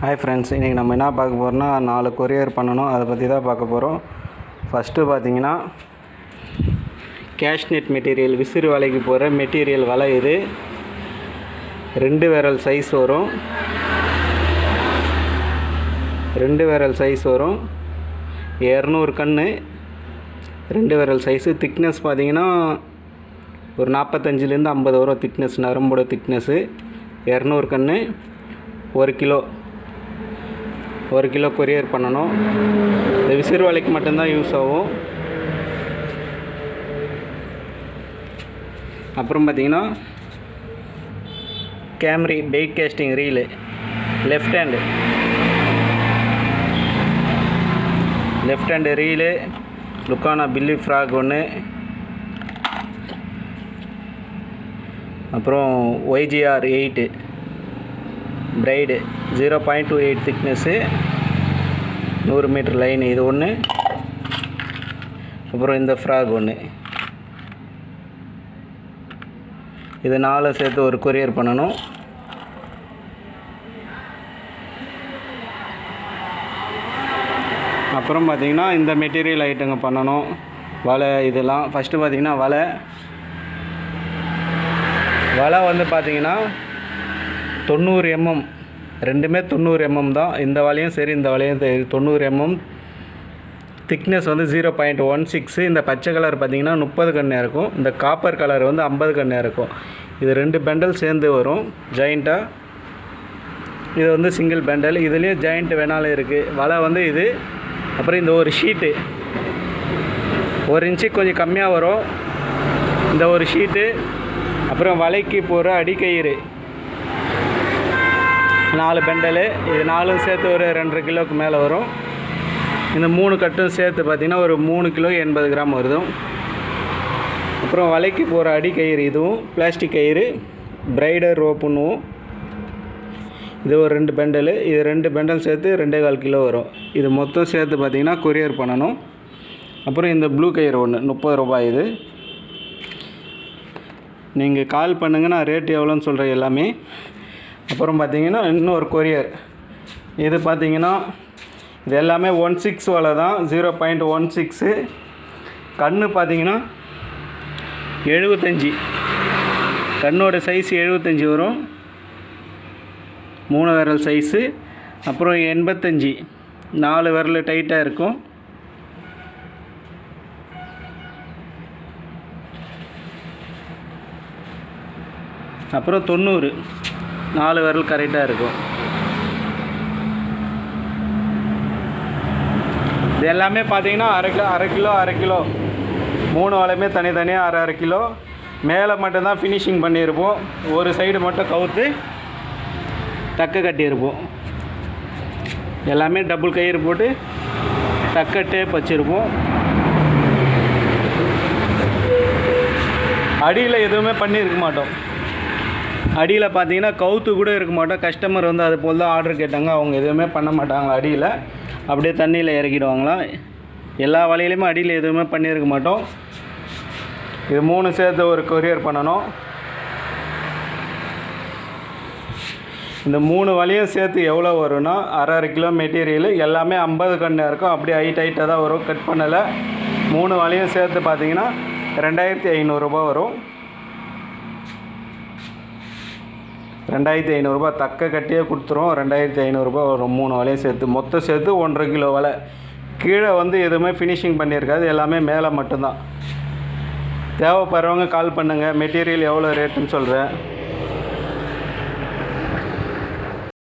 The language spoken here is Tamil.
ஹாய் ஃப்ரெண்ட்ஸ், இன்றைக்கி நம்ம என்ன பார்க்க போகிறோம்னா 4 கொரியர் பண்ணணும். அதை பற்றி தான் பார்க்க போகிறோம். ஃபஸ்ட்டு பார்த்தீங்கன்னா கேஷ்நெட் மெட்டீரியல், விசிறு வலைக்கு போகிற மெட்டீரியல் வலை. இது 2 விரல் சைஸ் வரும். 2 விரல் சைஸ் வரும். 200 கன்று 2 விரல் சைஸு. திக்னஸ் பார்த்தீங்கன்னா ஒரு 45லேருந்து 50 வரும் திக்னஸ், நரம்போட திக்னஸ்ஸு. 200 கன்று 1 கிலோ கொரியர் பண்ணணும். இந்த விசிறு வலைக்கு மட்டும்தான் யூஸ் ஆகும். அப்புறம் பார்த்திங்கன்னா கேமரி bait casting reel, left hand reel, லுக்கானா பில்லி ஃப்ராக் ஒன்று, அப்புறம் YGR 8 braid 0.28 thickness, 100 meter line இது ஒன்று. அப்புறம் இந்த ஃப்ராக் ஒன்று. இது 4 சேர்த்து ஒரு கொரியர் பண்ணணும். அப்புறம் பார்த்திங்கன்னா இந்த மெட்டீரியல் ஐட்டங்க பண்ணணும். வலை இதெல்லாம் ஃபஸ்ட்டு பார்த்திங்கன்னா வலை வந்து பார்த்திங்கன்னா 90 mm, ரெண்டுமே 90 mm தான். இந்த வலையும் சரி இந்த வலையும் 90 mm. திக்னஸ் வந்து 0.16. இந்த பச்சை கலர் பார்த்திங்கன்னா 30 கன்று இருக்கும். இந்த காப்பர் கலர் வந்து 50 கன்று இருக்கும். இது 2 பண்டல் சேர்ந்து வரும் ஜாயிண்ட்டாக. இது வந்து சிங்கிள் பண்டல். இதுலேயும் ஜாயிண்ட் வேணாலும் இருக்குது. வலை வந்து இது. அப்புறம் இந்த ஒரு ஷீட்டு 1 இன்ச்சு கொஞ்சம் கம்மியாக வரும். இந்த ஒரு ஷீட்டு. அப்புறம் வலைக்கு போகிற அடிக்கயிறு 4 பெண்டலு. இது 4 சேர்த்து ஒரு 2.5 கிலோவுக்கு மேலே வரும். இந்த 3 கட்டும் சேர்த்து பார்த்திங்கன்னா ஒரு 3 கிலோ 80 கிராம் வருது. அப்புறம் வலைக்கு போகிற அடிக்கயிறு, இதுவும் பிளாஸ்டிக் கயிறு, பிரைடர் ரோப்புன்னுவும். இது ஒரு 2 பெண்டலு. இது 2 பெண்டல் சேர்த்து 2.25 கிலோ வரும். இது மொத்தம் சேர்த்து பார்த்திங்கன்னா கொரியர் பண்ணணும். அப்புறம் இந்த ப்ளூ கயிறு ஒன்று 30 ரூபாய். இது நீங்கள் கால் பண்ணுங்கள், நான் ரேட்டு எவ்வளோன்னு சொல்கிறேன் எல்லாமே. அப்புறம் பார்த்திங்கன்னா இன்னொரு கொரியர். இது பார்த்திங்கன்னா இது எல்லாமே 16 வலை தான், 0.16. கன்று பார்த்திங்கன்னா 75, கண்ணோட சைஸ் 75 வரும். 3 விரல் சைஸு. அப்புறம் 85, 4 விரல் டைட்டாக இருக்கும். அப்புறம் 90, 4 விரல் கரெக்டாக இருக்கும். இது எல்லாமே பார்த்தீங்கன்னா அரை கிலோ 3 வலையுமே தனித்தனியாக அரை கிலோ. மேலே மட்டும்தான் ஃபினிஷிங் பண்ணியிருப்போம். ஒரு சைடு மட்டும் கவுத்து தக்க கட்டியிருப்போம். எல்லாமே டபுள் கயிறு போட்டு தக்க டேப் வச்சுருப்போம். அடியில் எதுவுமே பண்ணியிருக்க மாட்டோம். அடியில் பார்த்தீங்கன்னா கவுத்து கூட இருக்க மாட்டோம். கஸ்டமர் வந்து அது போல் தான் ஆர்டர் கேட்டாங்க. அவங்க எதுவுமே பண்ண மாட்டாங்க. அடியில் அப்படியே தண்ணியில் இறக்கிடுவாங்களாம். எல்லா வலையிலையுமே அடியில் எதுவுமே பண்ணியிருக்க மாட்டோம். இது 3 சேர்த்து ஒரு கொரியர் பண்ணணும். இந்த 3 வலையும் சேர்த்து எவ்வளோ வரும்னா அரை கிலோ மெட்டீரியல். எல்லாமே 50 கன்று இருக்கும். அப்படியே ஹைட்டாக தான் வரும், கட் பண்ணலை. 3 வலையும் சேர்த்து பார்த்தீங்கன்னா 2500 ரூபா வரும். 2500 ரூபா தக்க கட்டியே கொடுத்துரும். 2500 ரூபா வரும் 3 வலையும் சேர்த்து. மொத்தம் சேர்த்து 1.5 கிலோ வலை. கீழே வந்து எதுவுமே ஃபினிஷிங் பண்ணியிருக்காது. எல்லாமே மேலே மட்டும்தான். தேவைப்படுறவங்க கால் பண்ணுங்கள். மெட்டீரியல் எவ்வளோ ரேட்டுன்னு சொல்கிறேன்.